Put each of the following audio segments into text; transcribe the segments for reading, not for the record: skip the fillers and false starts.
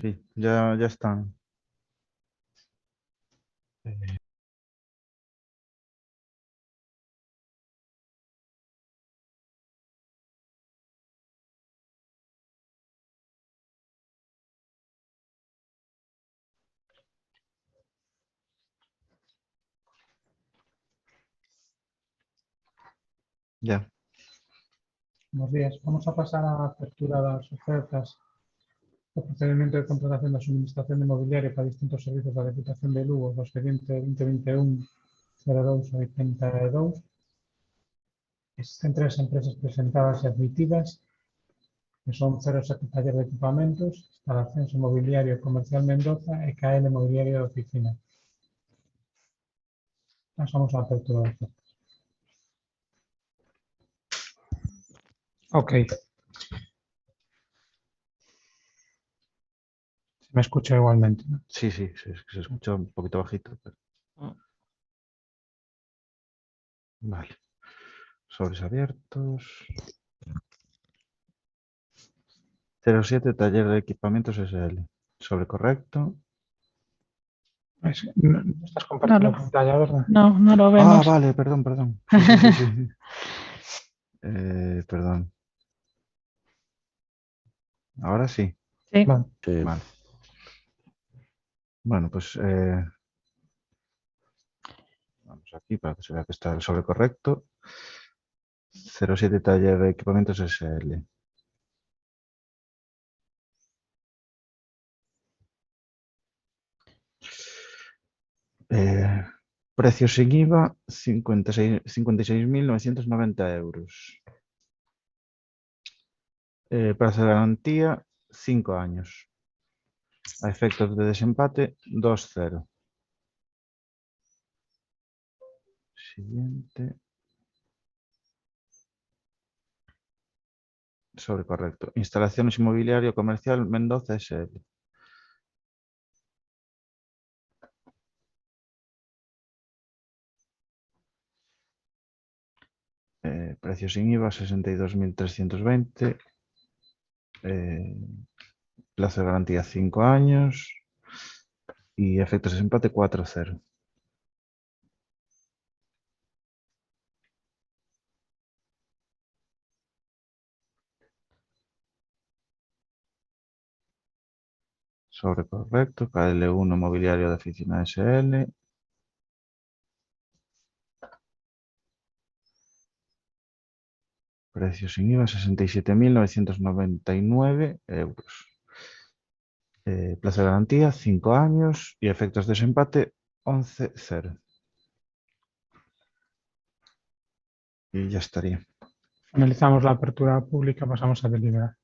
Sí, ya están. Eh, ya, Buenos días. Vamos a pasar a la apertura de las ofertas de procedimiento de contratación de suministración de mobiliario para distintos servicios da Deputación de Lugo do expediente 2021-02-82. Existen tres empresas presentadas y admitidas, que son 07 Taller de Equipamentos, Instalaciones e Mobiliario Comercial Mendoza e KL Mobiliario de Oficina. Pasamos a la apertura de ofertas. Ok. Se me escucha igualmente, ¿no? sí, se escucha un poquito bajito. Vale. Sobres abiertos. 07 Taller de Equipamientos SL. Sobre correcto. No estás compartiendo pantalla, ¿verdad? No lo vemos. Vale, perdón. Sí. Perdón. Ahora sí. Sí. Vale. Vale. Bueno, pues vamos aquí para que se vea que está el sobre correcto. 07 Taller de Equipamientos SL. Precio sin IVA, 56.990 euros. Plazo de garantía, 5 años. A efectos de desempate, 2-0. Siguiente. Sobre correcto. Instalaciones inmobiliario comercial Mendoza SL. Precio sin IVA, 62.320. Plazo de garantía, 5 años. Y efectos de desempate, 4-0. Sobre correcto. KL1 Mobiliario de Oficina SL. Precio sin IVA, 67.999 euros. Plazo de garantía, 5 años. Y efectos de desempate, 11-0. Y ya estaría. Finalizamos la apertura pública, pasamos a deliberar.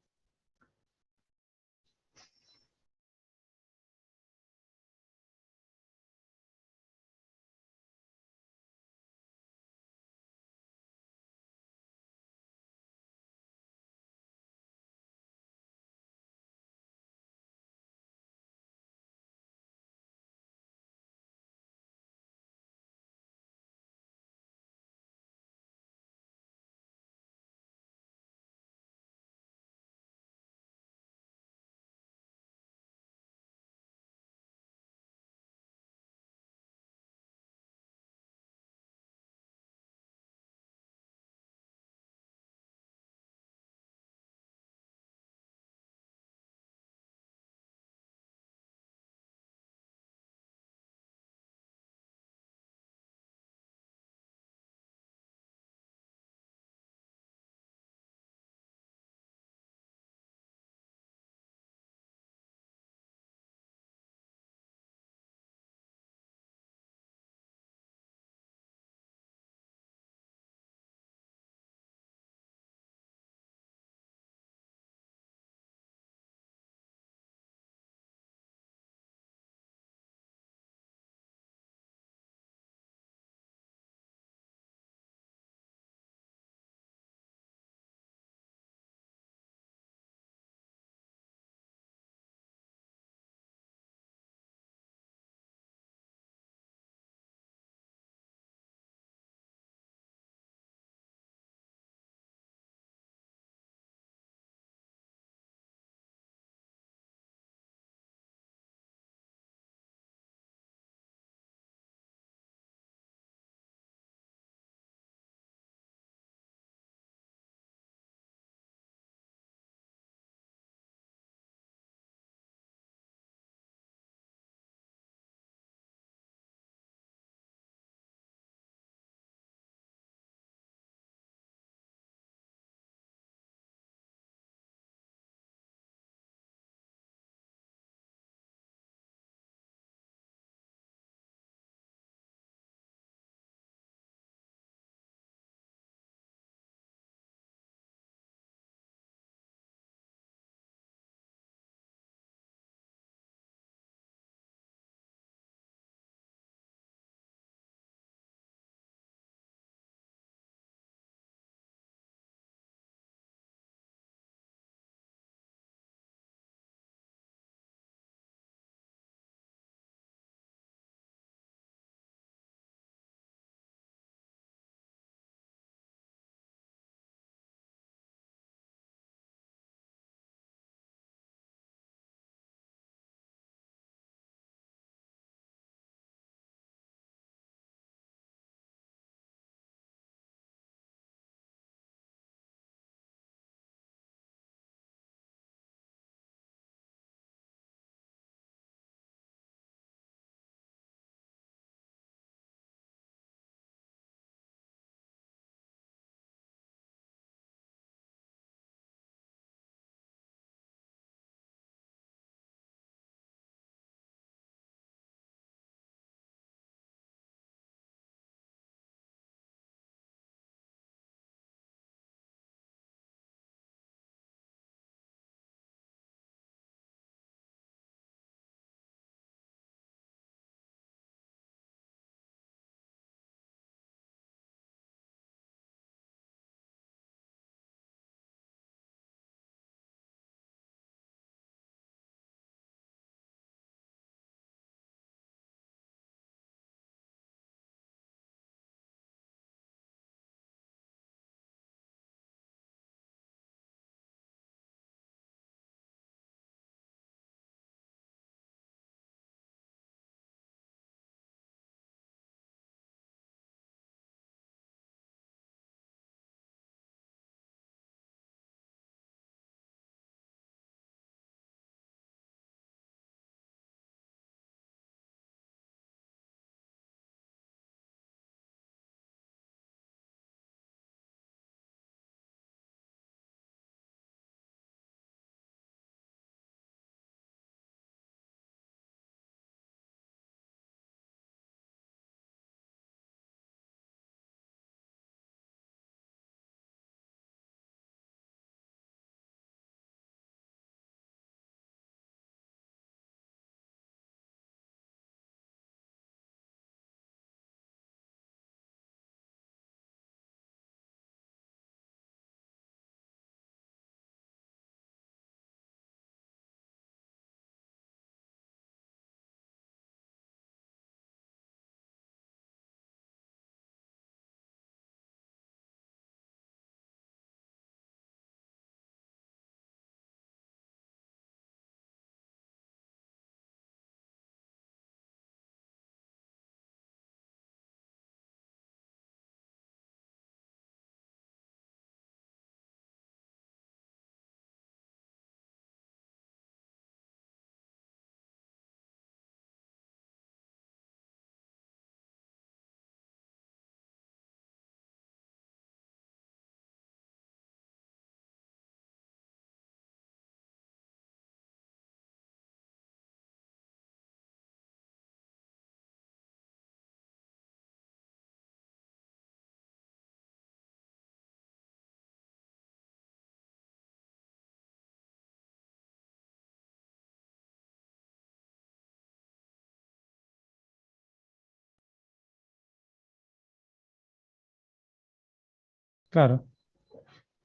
Claro,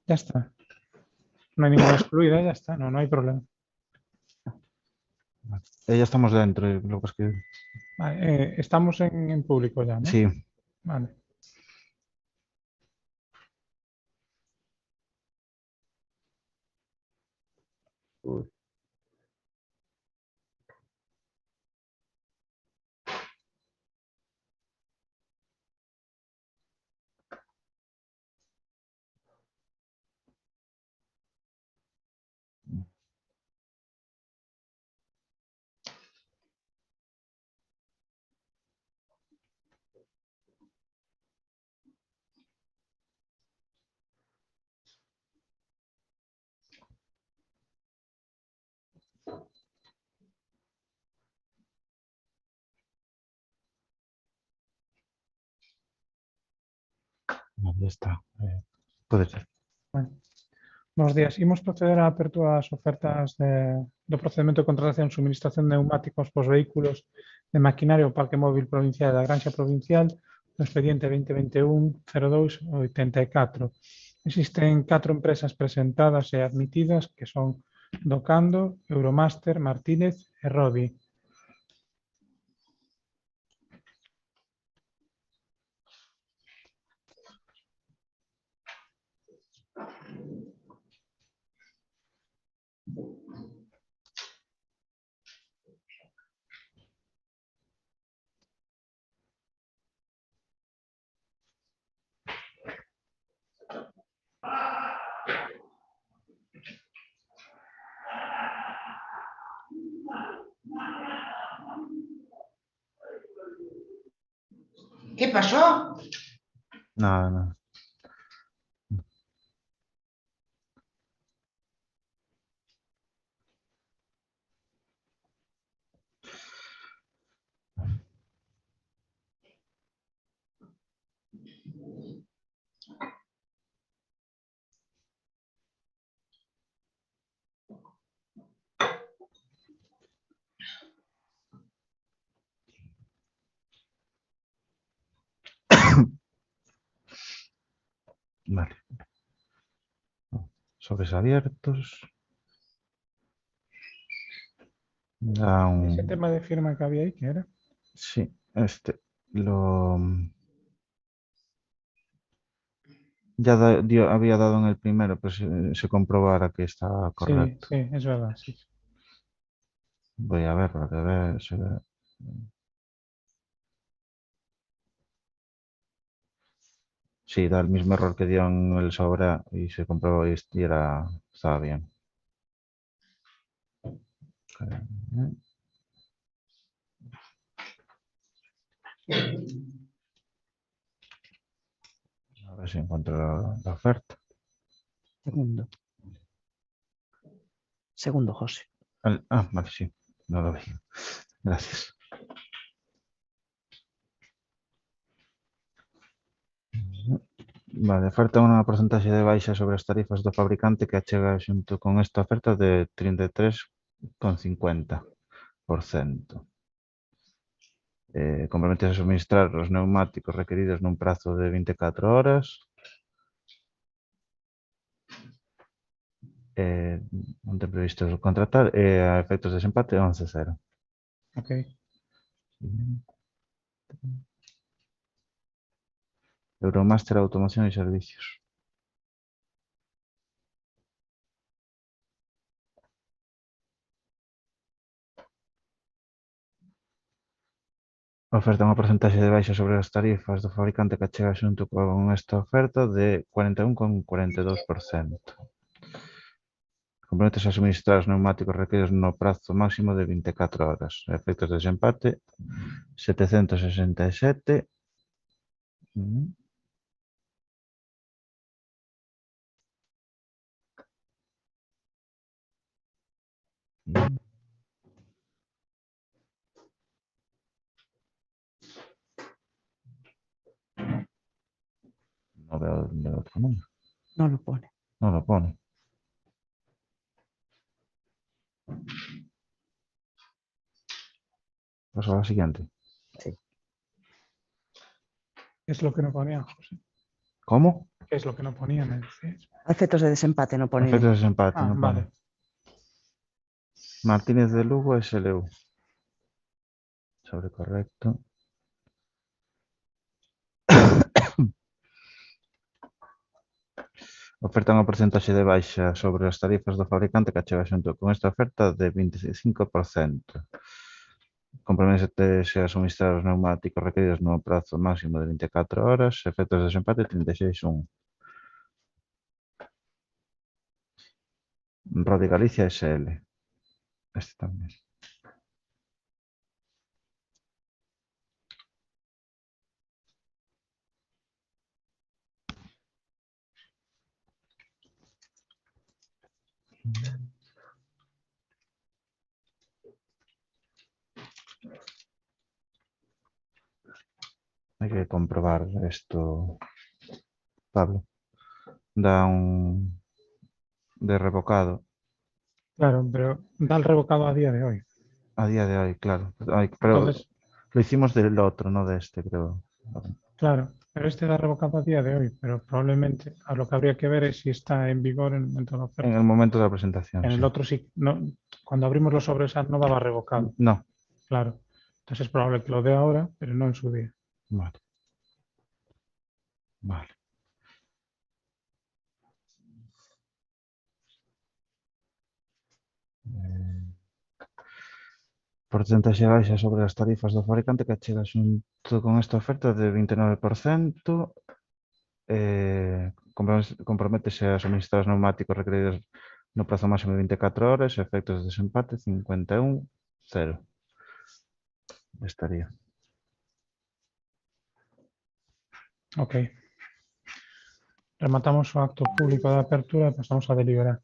ya está. No hay ninguna excluida, ya está, no hay problema. Ya estamos dentro, lo que es que... Vale, estamos en público ya, ¿no? Sí. Vale. Uy. Ya está. Puede ser. Bueno. Buenos días. Imos proceder á apertura das ofertas do procedimento de contratación e suministración de neumáticos pos vehículos de maquinario ao Parque Móvil Provincial da Granxa Provincial no expediente 2021-02-84. Existen 4 empresas presentadas e admitidas que son Docando, Euromaster, Martínez e Rodi. ¿Qué pasó? Nada, nada. Vale. Sobres abiertos. Da Ese un... tema de firma que había aí, que era? Sí, este lo... Ya había dado en el primero, pues se comprobara que estaba Sí, correcto. sí, es verdad, sí. Voy a ver, para que vea, se ve. Sí, da el mismo error que dio en el sobre y se comprobó y estaba bien. A ver si encuentro la oferta. Segundo, José. Vale, sí, no lo vi. Gracias. Vale, falta unha porcentaxe de baixa sobre as tarifas do fabricante que achega xunto con esta oferta de 33,50%. Comprometes a suministrar os neumáticos requeridos nun prazo de 24 horas. Non ten previsto contratar a efectos de desempate 11-0. Ok. Euromaster Automoción y Servicios. Oferta unha porcentaxe de baixa sobre as tarifas do fabricante que achega xunto con esta oferta de 41,42%. Comprometes a suministrar os neumáticos requeridos no prazo máximo de 24 horas. Efectos de desempate 767. No veo el otro número. No lo pone. No lo pone. Paso a la siguiente. Sí. Es lo que no ponía, José. ¿Cómo? ¿Qué es lo que no ponía? Me decís. Efectos de desempate no ponía. Efectos de desempate, Ah, no pone. vale. Martínez de Lugo, SLU. Sobre correcto. Ofertan o porcentaxe de baixa sobre as tarifas do fabricante que achega xunto con esta oferta de 25%. Comprométese a suministrar os neumáticos requeridos no prazo máximo de 24 horas. Efectos de desempate 36.1. Rodi Galicia SL. Este tamén. Hai que comprobar isto, Pablo. Da un de revocado Claro, pero da el revocado a día de hoy. a día de hoy, claro. Ay, pero Entonces, lo hicimos del otro, no de este, creo. claro, pero este da revocado a día de hoy, pero probablemente a lo que habría que ver es si está en vigor en el momento de la En oferta. el momento de la presentación, En el sí. otro sí, no, cuando abrimos los sobresat no daba revocado, No. claro. Entonces es probable que lo dé ahora, pero no en su día. Vale. Vale. Porcentaxe baixa sobre as tarifas do fabricante que achega xunto con esta oferta de 29%. Comprométese a suministrar os neumáticos requeridos no prazo máximo de 24 horas. Efectos de desempate 51.0. Estaría. Ok. Rematamos o acto público de apertura e pasamos a deliberar.